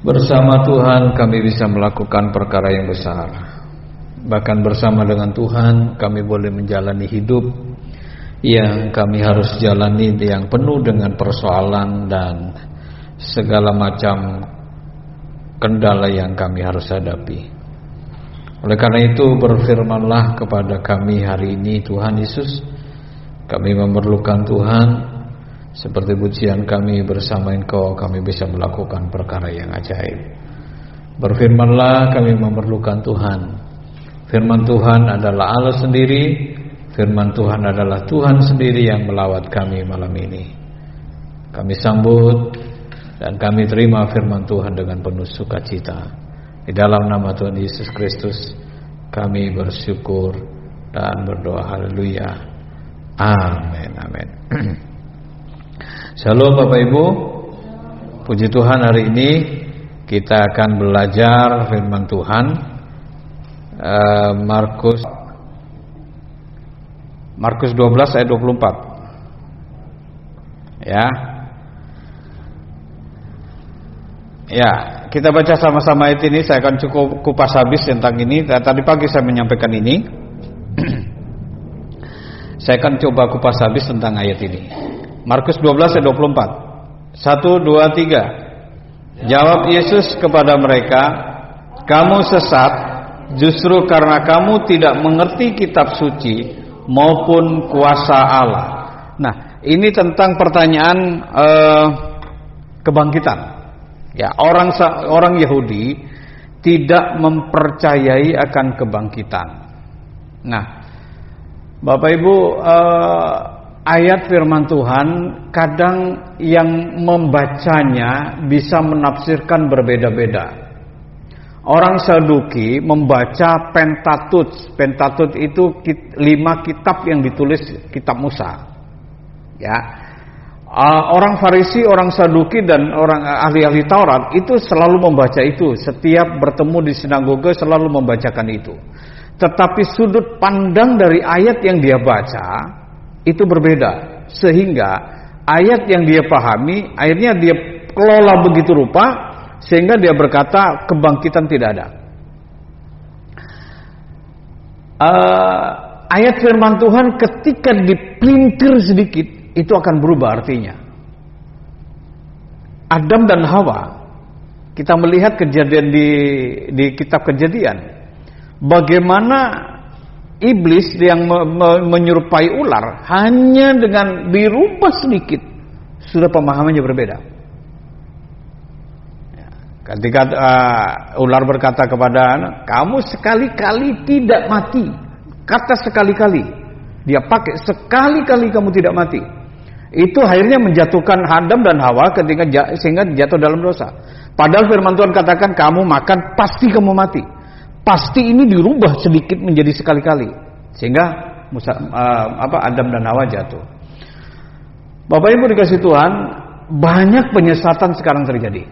Bersama Tuhan kami bisa melakukan perkara yang besar. Bahkan bersama dengan Tuhan kami boleh menjalani hidup yang kami harus jalani, yang penuh dengan persoalan dan segala macam kendala yang kami harus hadapi. Oleh karena itu berfirmanlah kepada kami hari ini Tuhan Yesus. Kami memerlukan Tuhan. Seperti pujian kami bersama Engkau, kami bisa melakukan perkara yang ajaib. Berfirmanlah, kami memerlukan Tuhan. Firman Tuhan adalah Allah sendiri. Firman Tuhan adalah Tuhan sendiri yang melawat kami malam ini. Kami sambut dan kami terima firman Tuhan dengan penuh sukacita. Di dalam nama Tuhan Yesus Kristus kami bersyukur dan berdoa. Haleluya. Amin. Amin. Shalom Bapak Ibu. Puji Tuhan, hari ini kita akan belajar firman Tuhan Markus 12 ayat 24. Ya, kita baca sama-sama ayat ini. Saya akan cukup kupas habis tentang ini. Tadi pagi saya menyampaikan ini. Saya akan coba kupas habis tentang ayat ini. Markus 12 ayat 24. 1, 2, 3. Jawab Yesus kepada mereka, kamu sesat justru karena kamu tidak mengerti kitab suci maupun kuasa Allah. Nah, ini tentang pertanyaan kebangkitan. Ya, orang Yahudi tidak mempercayai akan kebangkitan. Nah, Bapak Ibu, ayat firman Tuhan kadang yang membacanya bisa menafsirkan berbeda-beda. Orang Saduki membaca Pentateuch. Pentateuch itu 5 kitab yang ditulis kitab Musa. Ya. Orang Farisi, orang Saduki dan orang ahli-ahli Taurat itu selalu membaca itu. Setiap bertemu di sinagoga selalu membacakan itu. Tetapi sudut pandang dari ayat yang dia baca itu berbeda, sehingga ayat yang dia pahami akhirnya dia kelola begitu rupa sehingga dia berkata kebangkitan tidak ada. Ayat firman Tuhan ketika dipelintir sedikit itu akan berubah artinya. Adam dan Hawa, kita melihat kejadian di kitab Kejadian, bagaimana iblis yang menyerupai ular hanya dengan dirubah sedikit sudah pemahamannya berbeda. Ketika ular berkata kepada kamu sekali-kali tidak mati, kata sekali-kali dia pakai sekali-kali kamu tidak mati, itu akhirnya menjatuhkan Adam dan Hawa sehingga jatuh dalam dosa. Padahal firman Tuhan katakan kamu makan pasti kamu mati. Pasti ini dirubah sedikit menjadi sekali-kali sehingga Adam dan Hawa jatuh. Bapak Ibu dikasih Tuhan, banyak penyesatan sekarang terjadi.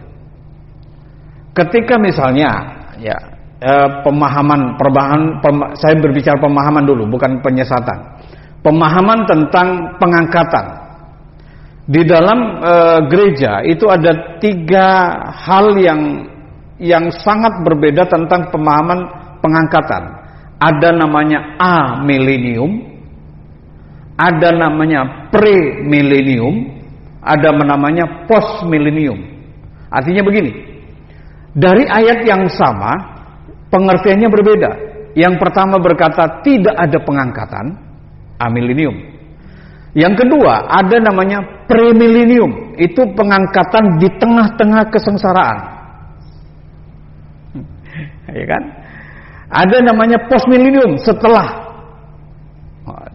Ketika misalnya saya berbicara pemahaman dulu, bukan penyesatan. Pemahaman tentang pengangkatan. Di dalam gereja itu ada 3 hal yang sangat berbeda tentang pemahaman pengangkatan. Ada namanya amilenium, ada namanya premilenium, ada namanya postmilenium. Artinya begini, dari ayat yang sama pengertiannya berbeda. Yang pertama berkata tidak ada pengangkatan, amilenium. Yang kedua ada namanya premilenium, itu pengangkatan di tengah-tengah kesengsaraan. Ya kan? Ada namanya postmilenium, setelah.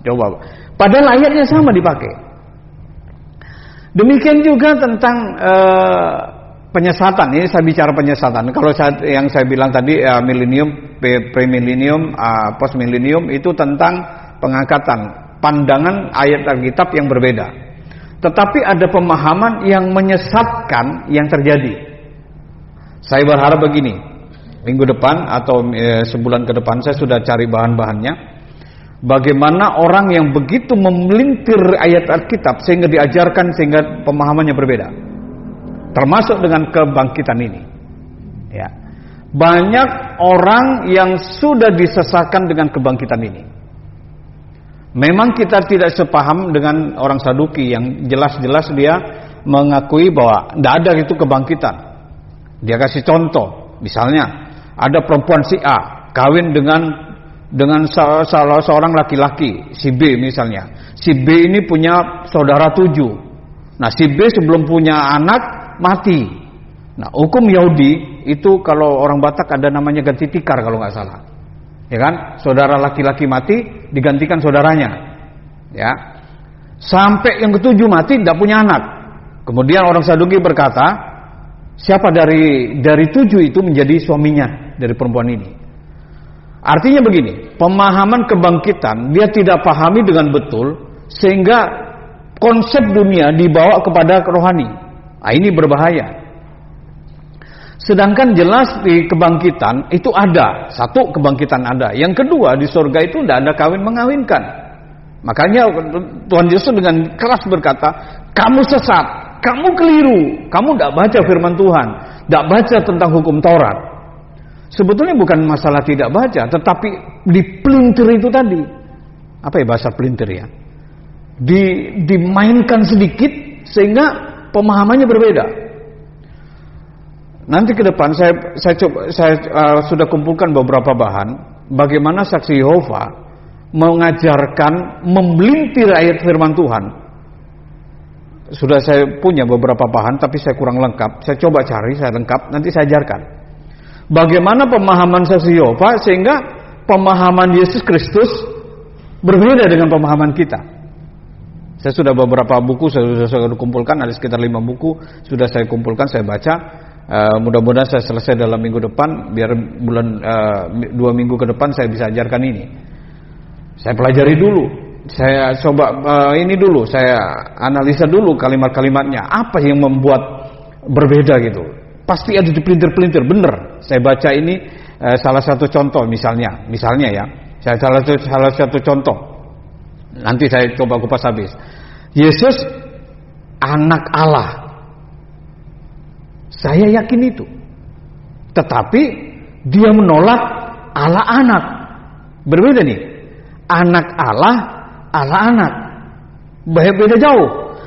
Coba. Padahal ayatnya sama dipakai. Demikian juga tentang penyesatan. Ini saya bicara penyesatan. Kalau yang saya bilang tadi milenium, premilenium, postmilenium itu tentang pengangkatan, pandangan ayat Alkitab yang berbeda. Tetapi ada pemahaman yang menyesatkan yang terjadi. Saya berharap begini. Minggu depan atau sebulan ke depan saya sudah cari bahan-bahannya. Bagaimana orang yang begitu memelintir ayat Alkitab sehingga diajarkan sehingga pemahamannya berbeda. Termasuk dengan kebangkitan ini. Ya. Banyak orang yang sudah disesatkan dengan kebangkitan ini. Memang kita tidak sepaham dengan orang Saduki yang jelas-jelas dia mengakui bahwa tidak ada itu kebangkitan. Dia kasih contoh, misalnya ada perempuan si A kawin dengan salah seorang laki-laki, si B misalnya. Si B ini punya saudara 7. Nah, si B sebelum punya anak mati. Nah, hukum Yahudi itu kalau orang Batak ada namanya ganti tikar kalau nggak salah. Ya kan? Saudara laki-laki mati digantikan saudaranya. Ya. Sampai yang ketujuh mati tidak punya anak. Kemudian orang Saduki berkata, siapa dari 7 itu menjadi suaminya dari perempuan ini? Artinya begini, pemahaman kebangkitan dia tidak pahami dengan betul sehingga konsep dunia dibawa kepada rohani. Nah, ini berbahaya. Sedangkan jelas di kebangkitan itu ada, satu kebangkitan ada. Yang kedua di surga itu tidak ada kawin mengawinkan. Makanya Tuhan Yesus dengan keras berkata, kamu sesat, kamu keliru, kamu tidak baca firman Tuhan, tidak baca tentang hukum Taurat. Sebetulnya bukan masalah tidak baca, tetapi dipelintir itu tadi. Apa ya bahasa pelintir ya? Dimainkan sedikit sehingga pemahamannya berbeda. Nanti ke depan saya sudah kumpulkan beberapa bahan bagaimana saksi Yehova mengajarkan memelintir ayat firman Tuhan. Sudah saya punya beberapa bahan tapi saya kurang lengkap. Saya coba cari, saya lengkap, nanti saya ajarkan. Bagaimana pemahaman saksi Yehova sehingga pemahaman Yesus Kristus berbeda dengan pemahaman kita. Saya sudah beberapa buku saya kumpulkan, ada sekitar 5 buku sudah saya kumpulkan, saya baca. Mudah-mudahan saya selesai dalam minggu depan, biar bulan 2 minggu ke depan saya bisa ajarkan ini. Saya pelajari dulu, saya coba ini dulu, saya analisa dulu kalimat-kalimatnya, apa yang membuat berbeda gitu. Pasti ada dipelintir-pelintir, bener. Saya baca ini salah satu contoh misalnya ya, saya salah satu contoh. Nanti saya coba kupas habis. Yesus anak Allah. Saya yakin itu. Tetapi dia menolak Allah anak. Berbeda nih. Anak Allah, Allah anak. Beda jauh.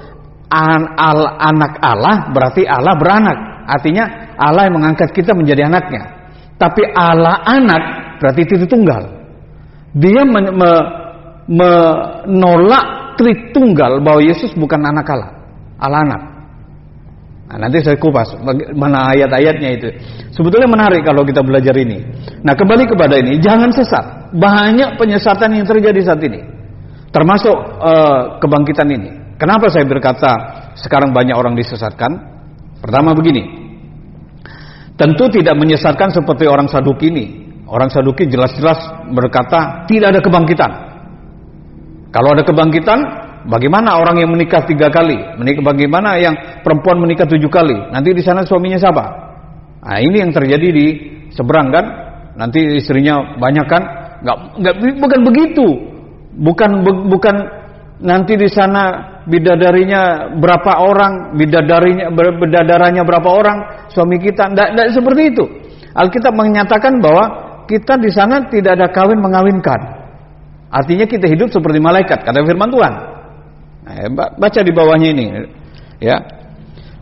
Anak Allah berarti Allah beranak. Artinya Allah yang mengangkat kita menjadi anaknya. Tapi Allah anak berarti itu tunggal. Dia menolak Tritunggal bahwa Yesus bukan anak Allah, Allah anak. Nah, nanti saya kupas mana ayat-ayatnya itu. Sebetulnya menarik kalau kita belajar ini. Nah, kembali kepada ini, jangan sesat. Banyak penyesatan yang terjadi saat ini, termasuk kebangkitan ini. Kenapa saya berkata sekarang banyak orang disesatkan? Pertama begini, tentu tidak menyesatkan seperti orang Saduki ini. Orang Saduki jelas-jelas berkata tidak ada kebangkitan. Kalau ada kebangkitan, bagaimana orang yang menikah 3 kali? Bagaimana yang perempuan menikah 7 kali? Nanti di sana suaminya siapa? Nah, ini yang terjadi di seberang kan? Nanti istrinya banyak kan? Bukan begitu. Bukan nanti di sana bidadarinya berapa orang, bidadaranya berapa orang, suami kita. Tidak seperti itu. Alkitab menyatakan bahwa kita di sana tidak ada kawin mengawinkan. Artinya kita hidup seperti malaikat, kata firman Tuhan. Baca di bawahnya ini, ya.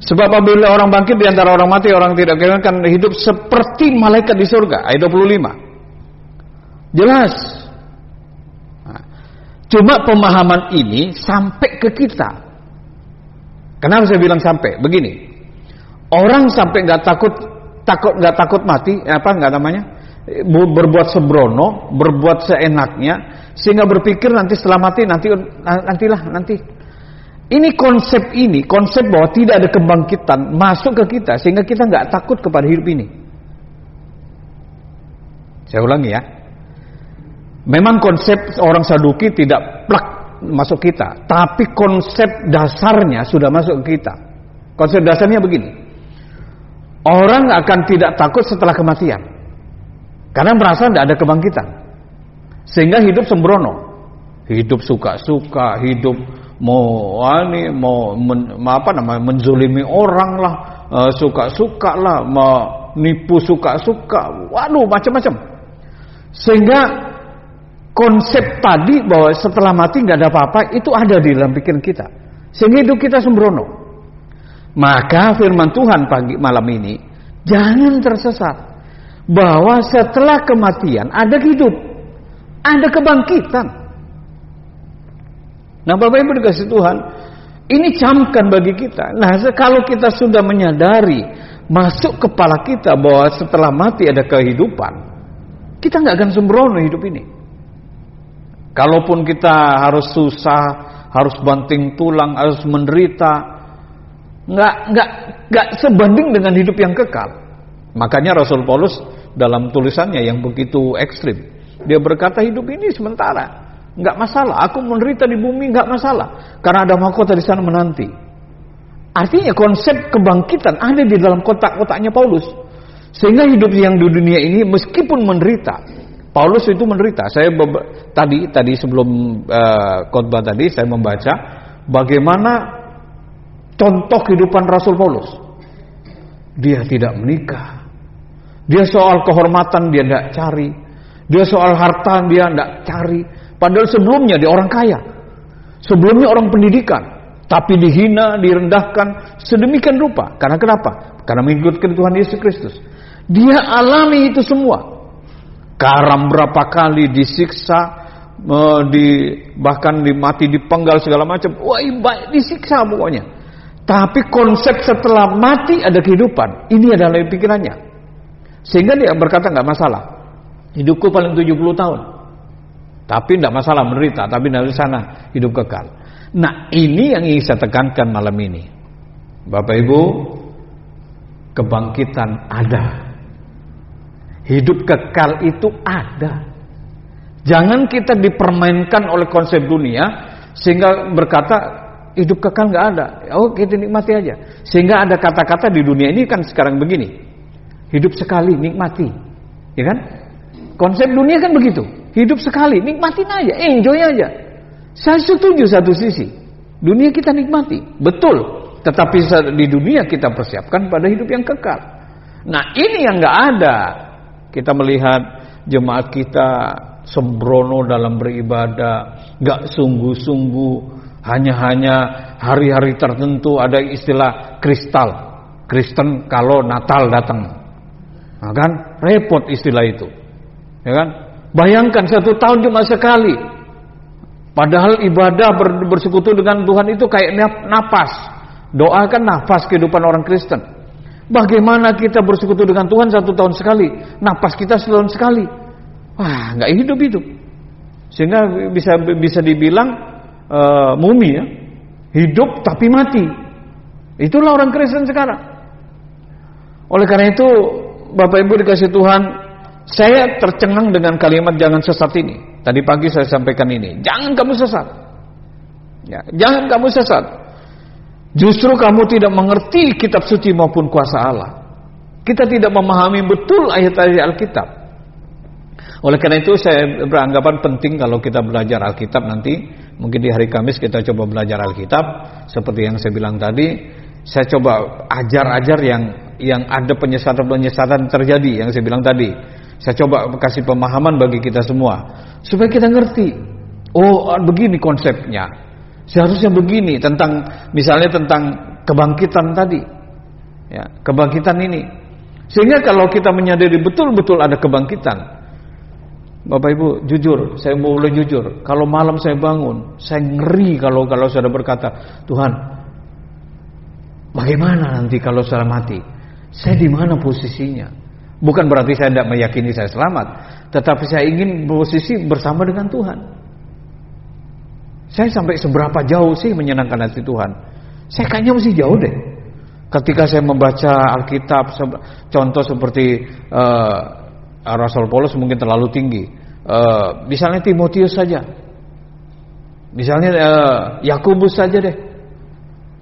Sebab apabila orang bangkit di antara orang mati, orang tidak kawin akan hidup seperti malaikat di surga. Ayat 25. Jelas. Nah, cuma pemahaman ini sampai ke kita. Kenapa saya bilang sampai? Begini. Orang sampai nggak takut mati, berbuat sembrono, berbuat seenaknya, sehingga berpikir nanti setelah mati nanti. Ini konsep bahwa tidak ada kebangkitan masuk ke kita sehingga kita nggak takut kepada hidup ini. Saya ulangi ya. Memang konsep orang Saduki tidak plak masuk kita, tapi konsep dasarnya sudah masuk ke kita. Konsep dasarnya begini. Orang akan tidak takut setelah kematian karena merasa tidak ada kebangkitan. Sehingga hidup sembrono, hidup suka-suka, hidup menzolimi orang lah, suka-suka lah, nipu suka-suka, waduh macam-macam. Sehingga konsep tadi bahwa setelah mati nggak ada apa-apa itu ada di dalam pikiran kita, sehingga hidup kita sembrono. Maka firman Tuhan pagi malam ini, jangan tersesat bahwa setelah kematian ada hidup, ada kebangkitan. Nah, Bapak Ibu dikasih Tuhan, ini camkan bagi kita. Nah, kalau kita sudah menyadari masuk kepala kita bahwa setelah mati ada kehidupan, kita nggak akan sembrono hidup ini. Kalaupun kita harus susah, harus banting tulang, harus menderita, nggak sebanding dengan hidup yang kekal. Makanya Rasul Paulus dalam tulisannya yang begitu ekstrim, dia berkata hidup ini sementara, nggak masalah. Aku menderita di bumi nggak masalah, karena ada mahkota di sana menanti. Artinya konsep kebangkitan ada di dalam kotak-kotaknya Paulus, sehingga hidup yang di dunia ini meskipun menderita, Paulus itu menderita. Saya tadi sebelum khotbah tadi saya membaca bagaimana contoh kehidupan Rasul Paulus. Dia tidak menikah. Dia soal kehormatan dia tidak cari. Dia soal harta dia tidak cari. Padahal sebelumnya dia orang kaya. Sebelumnya orang pendidikan. Tapi dihina, direndahkan sedemikian rupa. Karena kenapa? Karena mengikutkan Tuhan Yesus Kristus. Dia alami itu semua. Karam berapa kali, disiksa, bahkan mati dipenggal segala macam. Wah, baik disiksa pokoknya. Tapi konsep setelah mati ada kehidupan, ini adalah pikirannya. Sehingga dia berkata nggak masalah, hidupku paling 70 tahun. Tapi tidak masalah menderita, tapi dari sana hidup kekal. Nah, ini yang ingin saya tekankan malam ini. Bapak Ibu, kebangkitan ada. Hidup kekal itu ada. Jangan kita dipermainkan oleh konsep dunia sehingga berkata hidup kekal nggak ada. Oh, kita nikmati aja. Sehingga ada kata-kata di dunia ini kan sekarang begini. Hidup sekali, nikmati. Ya kan? Konsep dunia kan begitu. Hidup sekali, nikmatin aja, enjoy aja. Saya setuju satu sisi. Dunia kita nikmati, betul. Tetapi di dunia kita persiapkan pada hidup yang kekal. Nah, ini yang nggak ada. Kita melihat jemaat kita sembrono dalam beribadah, nggak sungguh-sungguh, hanya hari-hari tertentu. Ada istilah kristal, Kristen kalau Natal datang, nah, kan repot istilah itu, ya kan? Bayangkan 1 tahun cuma sekali, padahal ibadah bersekutu dengan Tuhan itu kayak napas. Doa kan nafas kehidupan orang Kristen. Bagaimana kita bersekutu dengan Tuhan 1 tahun sekali, napas kita setahun sekali? Wah, nggak hidup itu. Sehingga bisa dibilang mumi ya, hidup tapi mati. Itulah orang Kristen sekarang. Oleh karena itu, Bapak Ibu dikasih Tuhan, saya tercengang dengan kalimat jangan sesat ini. Tadi pagi saya sampaikan ini, jangan kamu sesat. Ya, jangan kamu sesat. Justru kamu tidak mengerti kitab suci maupun kuasa Allah. Kita tidak memahami betul ayat-ayat Alkitab. Oleh karena itu saya beranggapan penting kalau kita belajar Alkitab nanti. Mungkin di hari Kamis kita coba belajar Alkitab. Seperti yang saya bilang tadi, saya coba ajar yang ada penyesatan-penyesatan terjadi yang saya bilang tadi. Saya coba kasih pemahaman bagi kita semua supaya kita ngerti. Oh, begini konsepnya. Seharusnya begini misalnya tentang kebangkitan tadi. Ya, kebangkitan ini. Sehingga kalau kita menyadari betul-betul ada kebangkitan. Bapak Ibu, jujur, saya boleh jujur. Kalau malam saya bangun, saya ngeri kalau saudara berkata, Tuhan, bagaimana nanti kalau saya mati? Saya di mana posisinya? Bukan berarti saya tidak meyakini saya selamat, tetapi saya ingin posisi bersama dengan Tuhan. Saya sampai seberapa jauh sih menyenangkan hati Tuhan? Saya kayaknya mesti jauh deh. Ketika saya membaca Alkitab, contoh seperti Rasul Paulus mungkin terlalu tinggi. Misalnya Timotius saja, misalnya Yakobus saja deh,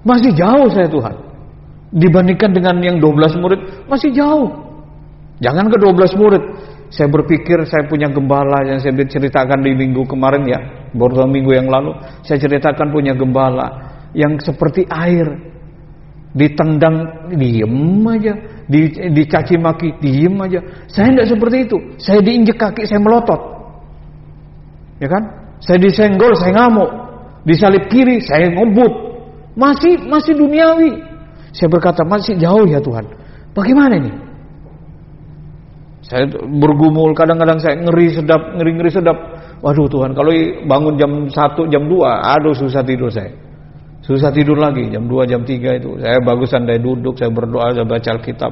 masih jauh saya Tuhan. Dibandingkan dengan yang 12 murid, masih jauh. Jangan ke 12 murid. Saya berpikir saya punya gembala yang saya ceritakan di minggu kemarin ya, beberapa minggu yang lalu. Saya ceritakan punya gembala yang seperti air. ditendang diem aja, dicaci maki diem aja. Saya tidak seperti itu. Saya diinjek kaki saya melotot, ya kan? Saya disenggol saya ngamuk, disalip kiri saya ngebut. Masih duniawi. Saya berkata, masih jauh ya Tuhan. Bagaimana ini? Saya bergumul, kadang-kadang saya ngeri sedap. Waduh Tuhan, kalau bangun jam 1, jam 2, aduh susah tidur saya. Susah tidur lagi, jam 2, jam 3 itu. Saya bagusan dari duduk, saya berdoa, saya baca Alkitab.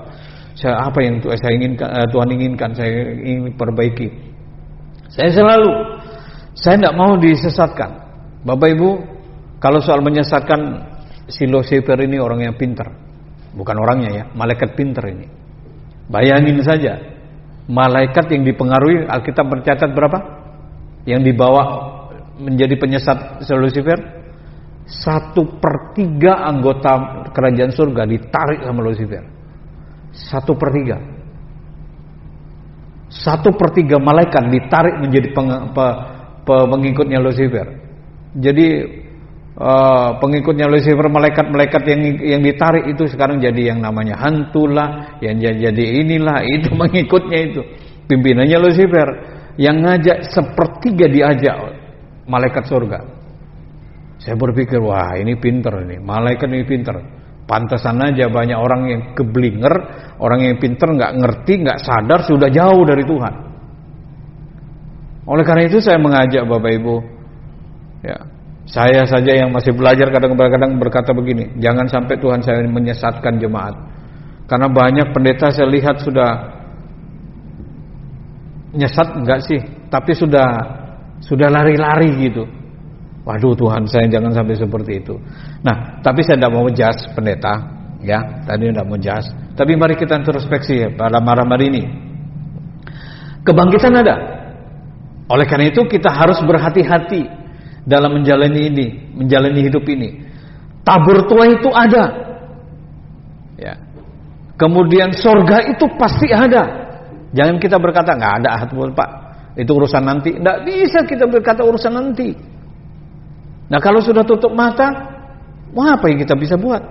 Saya apa yang saya inginkan, Tuhan inginkan, saya ingin perbaiki. Saya tidak mau disesatkan. Bapak Ibu, kalau soal menyesatkan, si Lucifer ini orang yang pintar. Bukan orangnya ya, malaikat pintar ini. Bayangin saja, malaikat yang dipengaruhi, Alkitab mencatat berapa? Yang dibawa menjadi penyesat Lucifer, 1/3 anggota kerajaan surga ditarik sama Lucifer. 1/3. 1/3 malaikat ditarik menjadi pengikutnya Lucifer. Jadi pengikutnya Lucifer, malaikat-malaikat yang ditarik itu sekarang jadi yang namanya hantu lah, yang jadi inilah itu pengikutnya itu. Pimpinannya Lucifer, yang ngajak 1/3 diajak malaikat surga. Saya berpikir, wah ini pinter ini, malaikat ini pinter. Pantasan aja banyak orang yang keblinger, orang yang pinter nggak ngerti, nggak sadar, sudah jauh dari Tuhan. Oleh karena itu saya mengajak Bapak Ibu, ya, saya saja yang masih belajar kadang-kadang berkata begini, jangan sampai Tuhan saya menyesatkan jemaat. Karena banyak pendeta saya lihat sudah nyesat enggak sih, tapi sudah lari-lari gitu. Waduh Tuhan, saya jangan sampai seperti itu. Nah, tapi saya tidak mau judge pendeta, ya. Tadi tidak mau judge. Tapi mari kita introspeksi ya, pada malam hari ini. Kebangkitan ada. Oleh karena itu kita harus berhati-hati dalam menjalani hidup ini. Tabur tua itu ada. Ya. Kemudian sorga itu pasti ada. Jangan kita berkata nggak ada Pak, itu urusan nanti. Nggak bisa kita berkata urusan nanti. Nah kalau sudah tutup mata, mau apa yang kita bisa buat?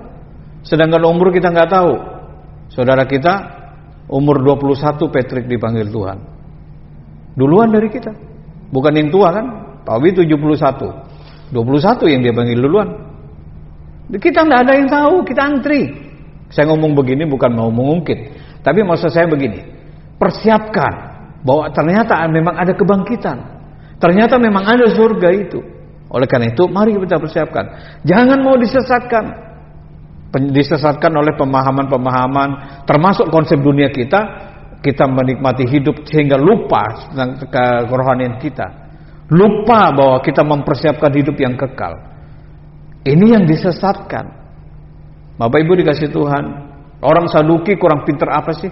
Sedangkan umur kita nggak tahu. Saudara kita umur 21 Patrick dipanggil Tuhan. Duluan dari kita. Bukan yang tua kan? Pak Wi 71. 21 yang dia panggil duluan. Kita nggak ada yang tahu, kita antri. Saya ngomong begini bukan mau mengungkit, tapi maksud saya begini. Persiapkan bahwa ternyata memang ada kebangkitan. Ternyata memang ada surga itu. Oleh karena itu mari kita persiapkan. Jangan mau disesatkan oleh pemahaman-pemahaman termasuk konsep dunia kita menikmati hidup sehingga lupa tentang kerohanian kita. Lupa bahwa kita mempersiapkan hidup yang kekal. Ini yang disesatkan. Bapak Ibu dikasih Tuhan, orang Saduki kurang pintar apa sih?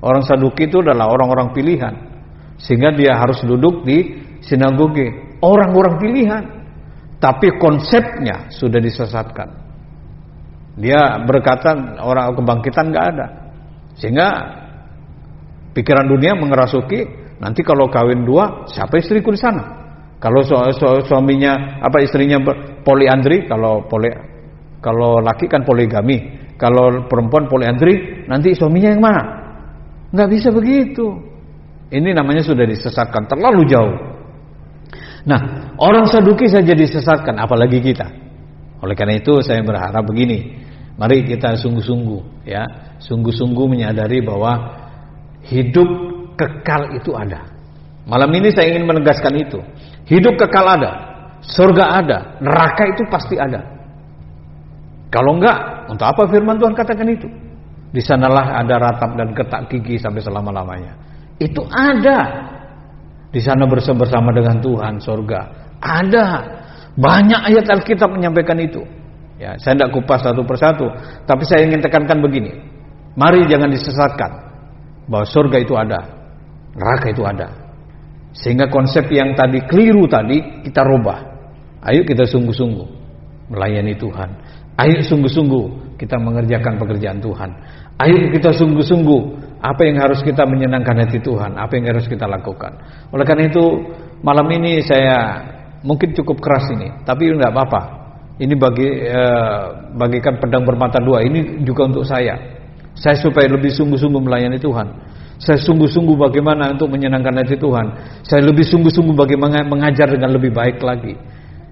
Orang Saduki itu adalah orang-orang pilihan, sehingga dia harus duduk di sinagoge. Orang-orang pilihan, tapi konsepnya sudah disesatkan. Dia berkata orang kebangkitan nggak ada, sehingga pikiran dunia mengerasuki. Nanti kalau kawin dua, siapa istriku di sana? Kalau suaminya istrinya poliandri, kalau laki kan poligami, kalau perempuan poliandri, nanti suaminya yang mana? Nggak bisa begitu. Ini namanya sudah disesatkan terlalu jauh. Nah, orang Saduki saja disesatkan, apalagi kita. Oleh karena itu saya berharap begini, mari kita sungguh-sungguh, ya, sungguh-sungguh menyadari bahwa hidup kekal itu ada. Malam ini saya ingin menegaskan itu. Hidup kekal ada, surga ada, neraka itu pasti ada. Kalau enggak, untuk apa firman Tuhan katakan itu? Di sanalah ada ratap dan ketak gigi sampai selama-lamanya. Itu ada. Di sana bersama dengan Tuhan, surga. Ada. Banyak ayat Alkitab menyampaikan itu. Ya, saya tidak kupas satu persatu, tapi saya ingin tekankan begini. Mari jangan disesatkan bahwa surga itu ada, neraka itu ada. Sehingga konsep yang tadi keliru tadi kita rubah. Ayo kita sungguh-sungguh melayani Tuhan. Ayo sungguh-sungguh kita mengerjakan pekerjaan Tuhan. Ayo kita sungguh-sungguh apa yang harus kita menyenangkan hati Tuhan, apa yang harus kita lakukan. Oleh karena itu malam ini saya mungkin cukup keras ini, tapi enggak apa-apa. Ini bagikan pedang bermata dua. Ini juga untuk saya. Saya supaya lebih sungguh-sungguh melayani Tuhan. Saya sungguh-sungguh bagaimana untuk menyenangkan hati Tuhan. Saya lebih sungguh-sungguh bagaimana mengajar dengan lebih baik lagi.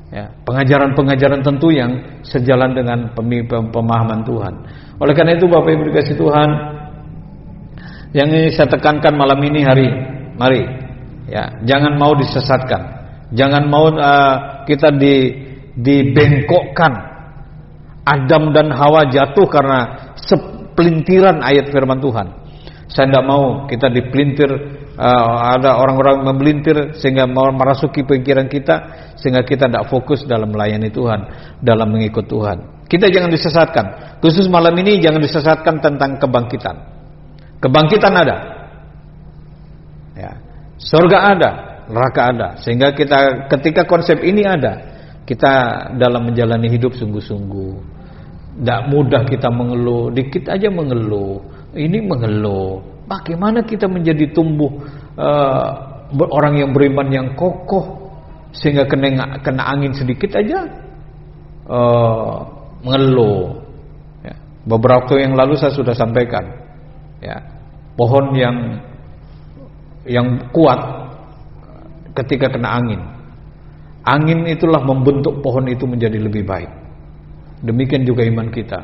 Ya, pengajaran-pengajaran tentu yang sejalan dengan pemahaman Tuhan. Oleh karena itu Bapak Ibu dikasih Tuhan, yang ini saya tekankan malam ini mari ya, jangan mau disesatkan. Jangan mau kita dibengkokkan. Adam dan Hawa jatuh karena sepelintiran ayat firman Tuhan. Saya tidak mau kita dipelintir, ada orang-orang memelintir sehingga mau merasuki pikiran kita, sehingga kita tidak fokus dalam melayani Tuhan, dalam mengikut Tuhan. Kita jangan disesatkan. Khusus malam ini jangan disesatkan tentang kebangkitan. Kebangkitan ada, ya. Surga ada, neraka ada. Sehingga kita ketika konsep ini ada, kita dalam menjalani hidup sungguh-sungguh. Tidak mudah kita mengeluh, dikit aja mengeluh. Ini mengeluh. Bagaimana kita menjadi tumbuh orang yang beriman yang kokoh sehingga kena angin sedikit aja mengeluh. Ya. Beberapa waktu yang lalu saya sudah sampaikan, ya, pohon yang kuat ketika kena angin. Angin itulah membentuk pohon itu menjadi lebih baik. Demikian juga iman kita.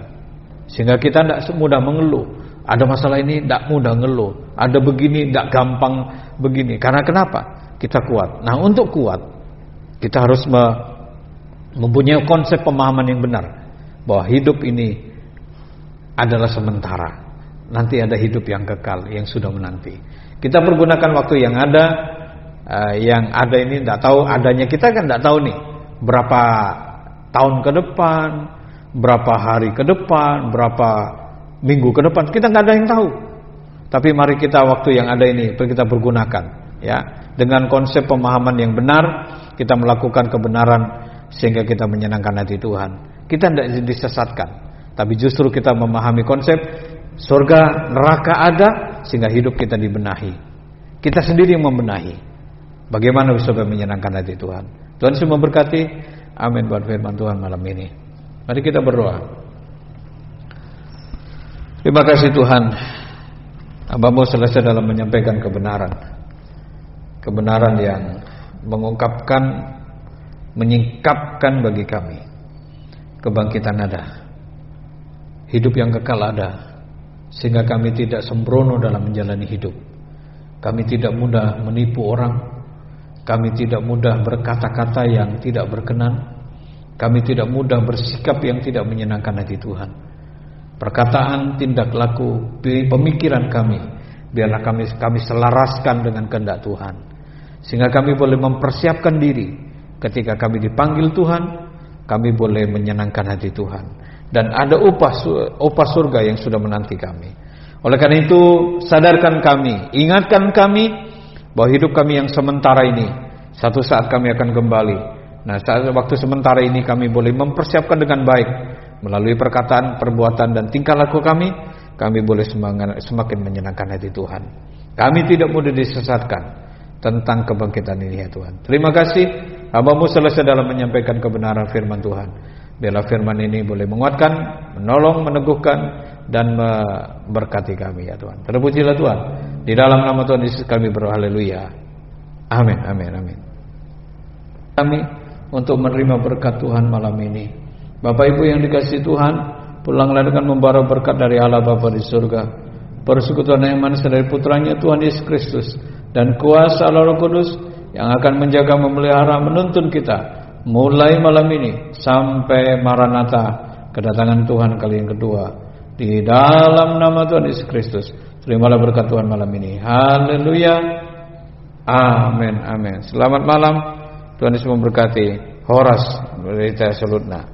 Sehingga kita tidak semudah mengeluh. Ada masalah ini tidak mudah ngeluh. Ada begini tidak gampang begini. Karena kenapa? Kita kuat. Nah, untuk kuat kita harus mempunyai konsep pemahaman yang benar bahwa hidup ini adalah sementara. Nanti ada hidup yang kekal, yang sudah menanti. Kita pergunakan waktu yang ada. Yang ada ini tidak tahu adanya, kita kan tidak tahu nih berapa tahun ke depan, berapa hari ke depan, berapa minggu ke depan, kita nggak ada yang tahu. Tapi mari kita waktu yang ada ini kita pergunakan, ya, dengan konsep pemahaman yang benar, kita melakukan kebenaran sehingga kita menyenangkan hati Tuhan. Kita tidak disesatkan, tapi justru kita memahami konsep surga neraka ada sehingga hidup kita dibenahi. Kita sendiri yang membenahi. Bagaimana bisa menyenangkan hati Tuhan. Tuhan semua memberkati. Amin buat firman Tuhan malam ini. Mari kita berdoa. Terima kasih Tuhan, Hamba-Mu selesai dalam menyampaikan kebenaran. Kebenaran yang mengungkapkan, menyingkapkan bagi kami kebangkitan ada, hidup yang kekal ada, sehingga kami tidak sembrono dalam menjalani hidup. Kami tidak mudah menipu orang. Kami tidak mudah berkata-kata yang tidak berkenan. Kami tidak mudah bersikap yang tidak menyenangkan hati Tuhan. Perkataan, tindak laku, pemikiran kami, biarlah kami selaraskan dengan kehendak Tuhan, sehingga kami boleh mempersiapkan diri ketika kami dipanggil Tuhan. Kami boleh menyenangkan hati Tuhan, dan ada upah surga yang sudah menanti kami. Oleh karena itu, sadarkan kami, ingatkan kami bahwa hidup kami yang sementara ini, satu saat kami akan kembali. Nah, saat waktu sementara ini kami boleh mempersiapkan dengan baik melalui perkataan, perbuatan, dan tingkah laku kami boleh semakin menyenangkan hati Tuhan. Kami tidak mudah disesatkan tentang kebangkitan ini ya Tuhan. Terima kasih, Hamba-Mu selesai dalam menyampaikan kebenaran firman Tuhan. Biarlah firman ini boleh menguatkan, menolong, meneguhkan, dan memberkati kami ya Tuhan. Terpujilah Tuhan. Di dalam nama Tuhan Yesus kami berdoa, haleluya. Amin, amin, amin. Kami untuk menerima berkat Tuhan malam ini. Bapak Ibu yang dikasihi Tuhan, pulanglah dengan membawa berkat dari Allah Bapa di surga, persekutuan yang manis dari putranya Tuhan Yesus Kristus, dan kuasa Allah Roh Kudus yang akan menjaga, memelihara, menuntun kita mulai malam ini sampai Maranatha, kedatangan Tuhan kali yang kedua. Di dalam nama Tuhan Yesus Kristus, terimalah berkat Tuhan malam ini. Haleluya. Amin, amin. Selamat malam. Tuhan Yesus memberkati. Horas berita Selutna.